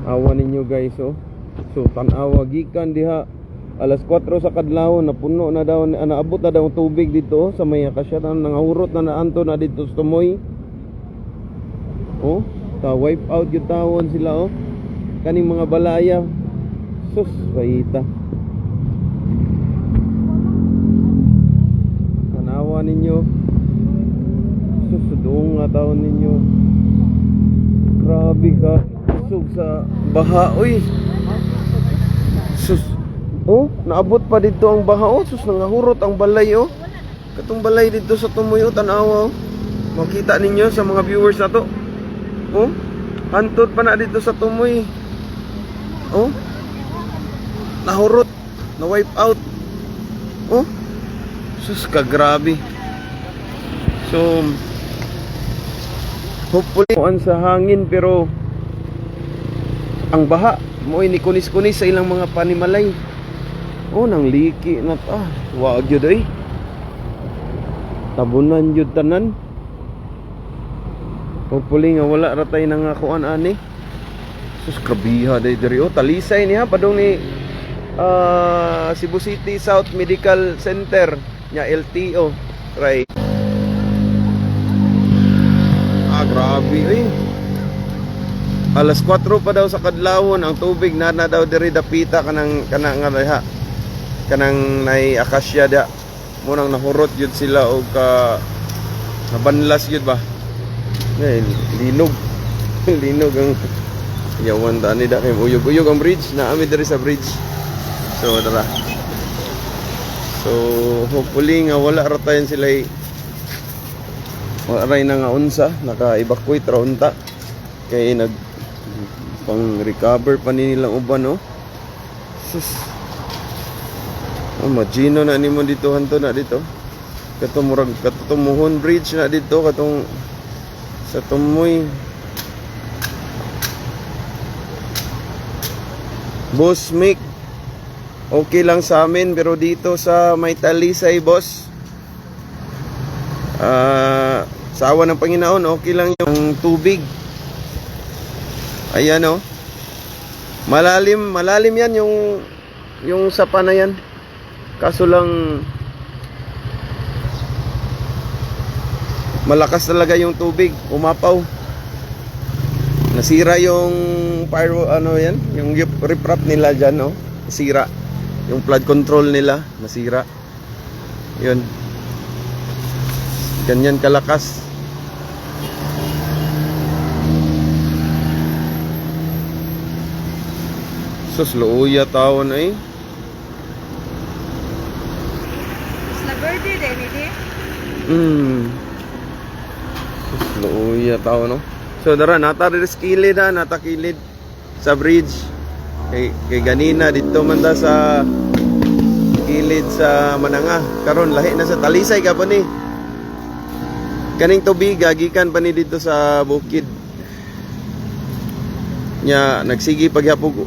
Awa ninyo guys, oh. So tanawa gikan diha alas 4 sa kadlaw, napuno na daw, naabot na daw ang tubig dito, oh, sa may akasya, nangahurot na naanto na dito sa tumoy. Oh, ta wipe out yung tawon sila, oh. Kaning mga balaya. Sus, bayita. Tanawa ninyo. Sus, doong nga tawon ninyo. Grabe ka. Sug sa baha, uy. Sus. Oh, naabot pa dito ang baha, oh. Sus, nangahurot ang balay, oh. Katong balay dito sa tumoy, oh, tanawa, oh. Makita ninyo sa mga viewers na to. Oh, hantod pa na dito sa tumoy. Oh, nahurot, na wipe out. Oh, sus ka, grabe. So hopefully sa hangin, pero ang baha mo'y ni kunis-kunis sa ilang mga panimalay. Oh, nang liki na ta. Wag yun ay tabunan yun tanan. Hopefully nga wala ratay nang kuan ani. Sus, krabiha diri, oh. Talisay niya padong ni Cebu City South Medical Center nya LTO, right? Grabe, eh. Alas 4 pa daw sa kadlawon ang tubig na daw diri dapita kanang nga diha. Kanang nay akasya da. Munang nahurot yun sila og nabanlas yun ba? Linog. Linog ang yawan tani da kay uyog-uyog ang bridge na ami diri sa bridge. So tara. So hopefully nga wala ratayan sila, wala ray na nga unsa naka-evacuate ra unta kay nag pang recover pa ni nilang uban, no. Sus. Magino na nimo dito hanto na dito. Katong murag katumuhon bridge na dito katong sa tumoy. Boss Mick, okay lang sa amin, pero dito sa may Talisay, boss, sa awa ng Panginoon, okay lang yung tubig. Ayan, oh. Malalim yan yung sapa na yan. Kaso lang malakas talaga yung tubig, umapaw. Nasira yung fire, ano yan, yung riprap nila dyan, no? Nasira. Yung flood control nila, nasira. Yun. Ganyan kalakas. Sus, luuya taon eh. La verde din, hindi? Sus, luuya taon, no? So dara nata diri sa kilid, nata kilid sa bridge. Kay ganina dito man ta sa kilid sa Mananga. Karon lahi na sa Talisay ka pa ni. Kaning tubig gikan pa ni dito sa bukid. Nya nagsigi paghapog